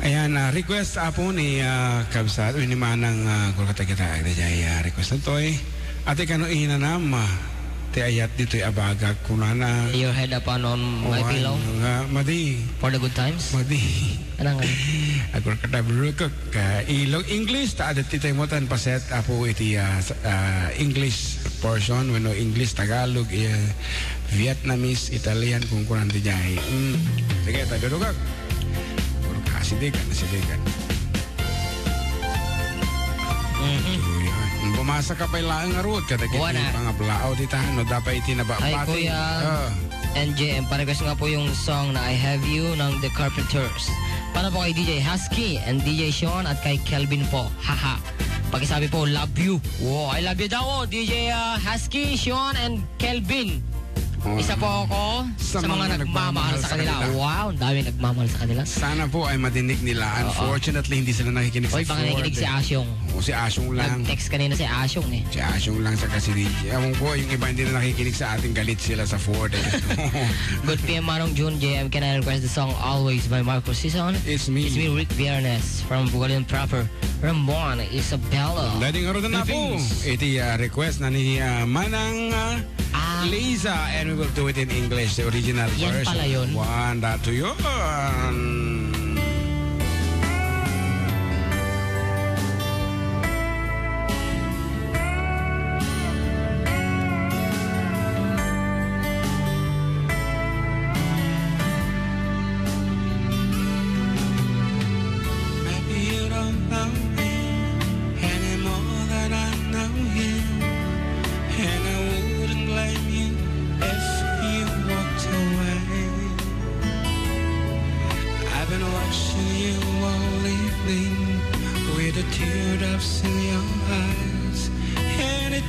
Ayan, request po ni Kabsat, ni Manang Kolkata kita, daya request na to ate kano inanam, te ayat dito abagag kunana. Your head up on my pillow? Madi. For the good times? Madi. Ano nga? Ako kata berukak, ilog English, ta ada titay mo tan paset, apo iti English portion, wano English, Tagalog, Vietnamese, Italian, kung kunan di jay. Sige, ta berukak. Sidikan. Bumasa ka pa ilang arut kata kita pangablao ditahan no dapat itinabapati. Hi Kuya NJM, pa-request nga po yung song na I Have You ng The Carpenters. Para po kay DJ Husky and DJ Sean at kay Kelvin po. Haha. Pakisabi po, love you. Wow, I love you daw. DJ Husky, Sean and Kelvin. Isa po ako sa mga nagmamahal sa kanila. Wow, ang dami nagmamahal sa kanila. Sana po ay madinig nila. Unfortunately, hindi sila nakikinig sa Ford. Baka nakikinig si Asyong. Si Asyong lang. Nag-text kanina si Asyong eh. Si Asyong lang sa kasi ewan ko, yung iba hindi na nakikinig sa ating galit sila sa Ford. Good PM Manong June JM. Can I request the song Always by Marco Sison? It's me. It's me, Rick Viernes from Bugalion Proper. Ramon, Isabela. Dating araw na po. Iti request na ni Manang Lisa, and we will do it in English, the original version. Pala yun. One, that to yun.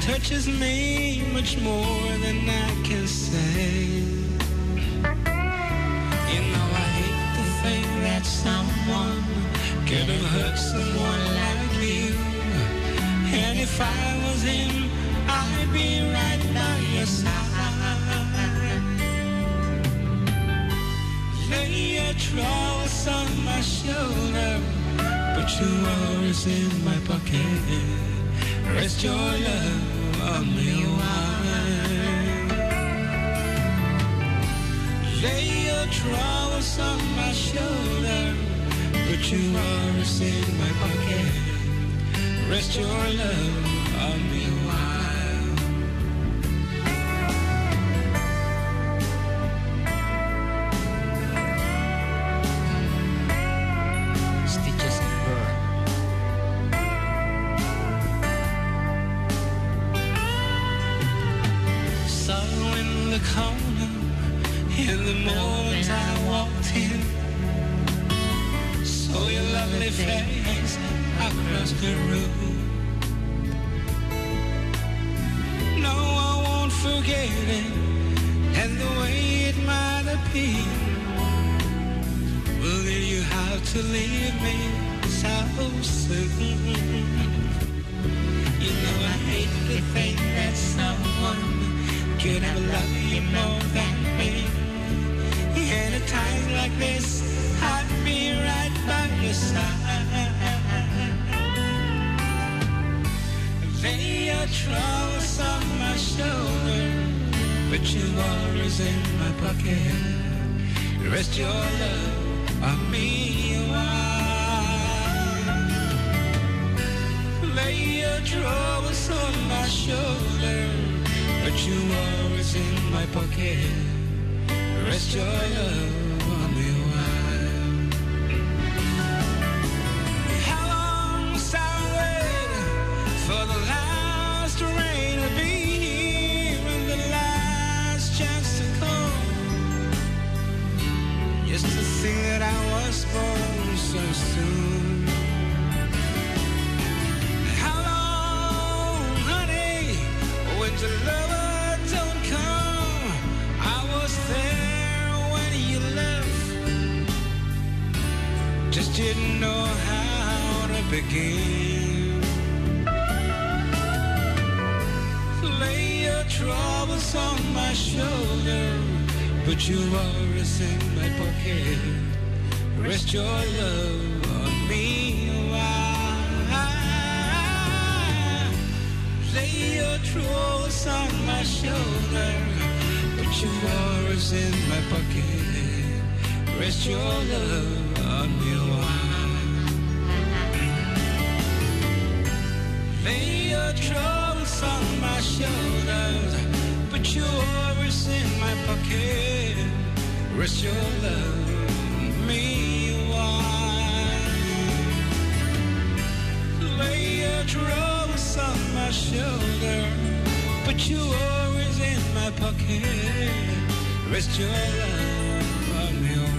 Touches me much more than I can say. You know I hate to think that someone could have hurt someone like you. And if I was him, I'd be right by your side. Lay your troubles on my shoulder, put your worries in my pocket. Rest your love on me wide. Lay your troubles on my shoulder, put your worries in my pocket. Rest your love on me wide. Stitches and burn. The corner in the moment I walked in, saw your lovely face across the room. No, I won't forget it, and the way it might appear. Well, then you have to leave me so soon. You know I hate to think that someone could I love you more than me? And at times like this, I'd be right by your side. Lay your troubles on my shoulder, put your worries in my pocket. Rest your love on me a while. Lay your troubles on my shoulder, put your worries in my pocket. Rest your love on me a while. How long must I wait for the last rain to be here and the last chance to come? Just to think that I was born so soon. How long, honey, when the love don't come? I was there when you left, just didn't know how to begin. Lay your troubles on my shoulder, put your worries in my pocket. Rest your love Lay your troubles on my shoulder, put your worries in my pocket, rest your love on me wide. Lay your troubles on my shoulders, put your worries in my pocket, rest your love on me wide. Lay your troubles on my shoulder, put your worries in my pocket, rest your love on me wide.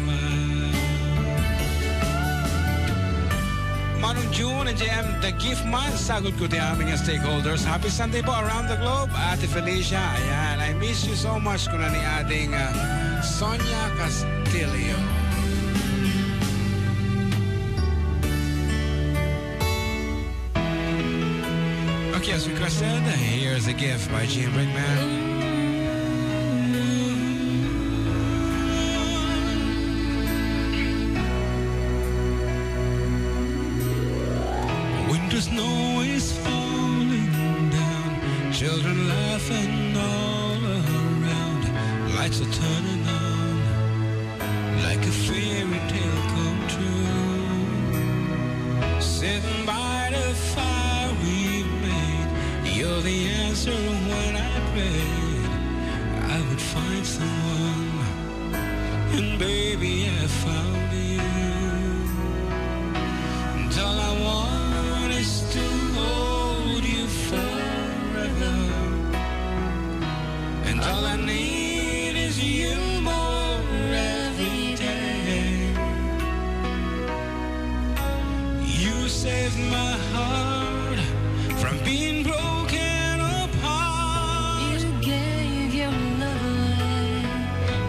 Manong June and JM, the gift man, sagot ko din aming stakeholders. Happy Sunday po around the globe. Ate Felicia, ayan, I miss you so much kuna ni ating Sonia Castillo. Okay, as requested, here's a gift by Jim Brickman. Winter snow is falling down, children laughing all around, lights are turning on, like a fairy tale come true. Sitting by the fire we made, you're the answer when I prayed I would find someone, and baby I found you. And all I want is to hold you forever, and all I need is you more every day. You saved my heart from being broken apart. You gave your love away,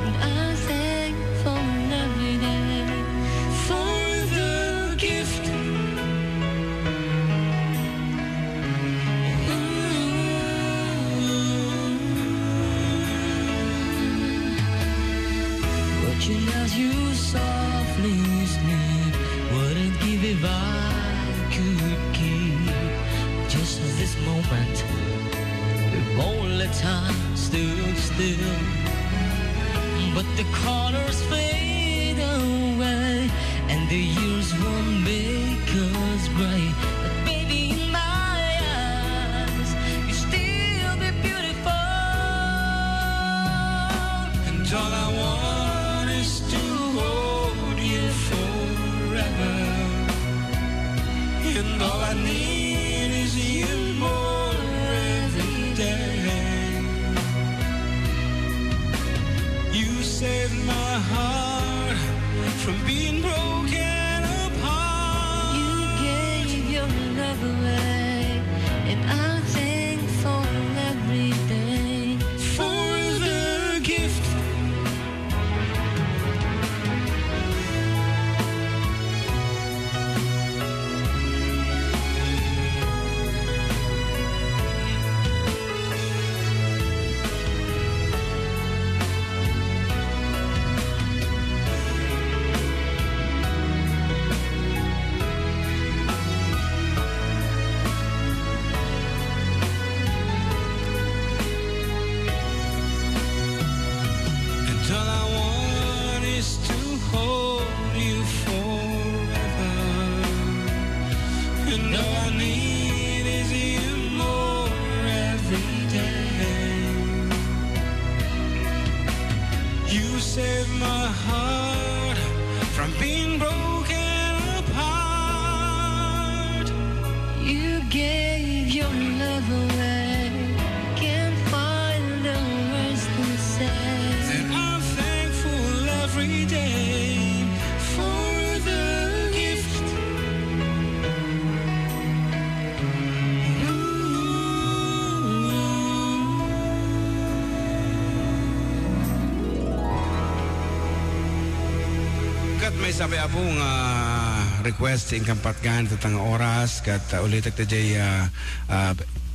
and I'm thankful every day for the gift. Watching as you softly sleep, wouldn't give if I could keep just this moment. If only time stood still, but the colors fade away, and the years won't make us gray. But baby, in my eyes, you still be beautiful. And all I want is to hold you forever, and all I need is you more every day. You saved my heart from being broken apart. You gave your love away, and I'm thankful every day for the gift. And all I want is to hold you forever, and all I need is you more every day. You saved my heart from being broken apart. You gave your love away, can't find the words to say. And I'm thankful every day for the gift. Kat may sabi apong request sa ingkang patgan tatang oras kat ulit at jay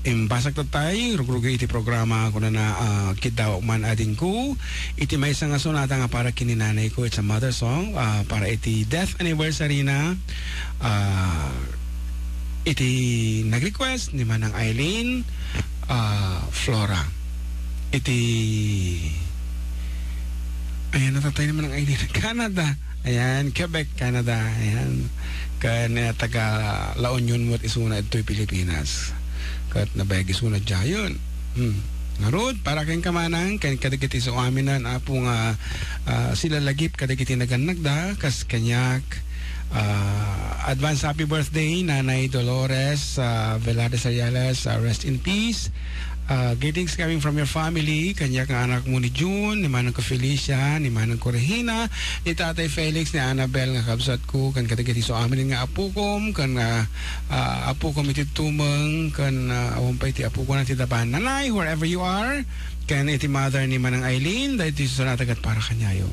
imbasag tatay rugrugi iti programa ko na kita man ading ko iti may isang sonata nga para kininanay ko. It's a mother song para iti death anniversary na iti nag-request ni Manang Eileen Flora. Iti ayan, natatay naman ang ID ng Canada. Ayan, Quebec, Canada. Ayan, kan taga La Union mo isuna ito'y Pilipinas. Kat nabayag isuna dyan. Narod, para kayong kamanang, kadagiti sa amin na apo nga sila lagip kadagiti naganagda, kas kanyak. Advance happy birthday, Nanay Dolores Velarde Sayales, rest in peace. Greetings coming from your family, kanya ka anak mo ni June, ni Manang ko Felicia, ni Manang ko Regina, ni Tatay Felix, ni Annabel nga kabsat ko, kan katagati so amin nga apukom, kan apukom iti tumeng, kan awampay ti apukom na ti daban. Nanay, wherever you are, kan iti mother ni Manang Eileen, dahil iti sunatagat para kanyayo.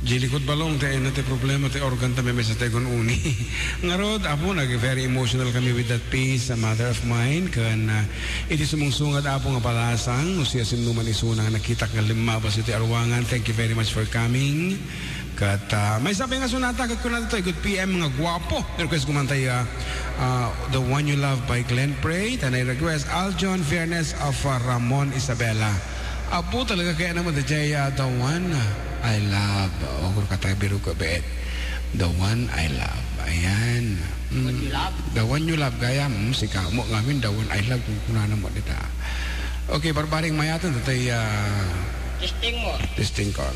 Jilikot balong tayo na problema tayo organ tayo may sa tayo uni. Ngarod, apo, very emotional kami with that piece, a mother of mine. Kan iti sumungsungad apo nga palasang, siya sinuman isuna nakita nga lima ba si arwangan. Thank you very much for coming. Kat may sabi nga sunata, kat kunata tayo, good PM mga guwapo. Request kumantay, The One You Love by Glenn Pray. Tanay request, Aljon Fairness of Ramon, Isabela. Apo talaga kaya naman The One I Love. O kung katabiru ko bet. The One I Love. Ayan. What you love? The One You Love. Gaya si kamo ngamin The One I Love. Kung kunana mo dita. Okay, barbaring mayatan. Tatay Testing mo. testing ko.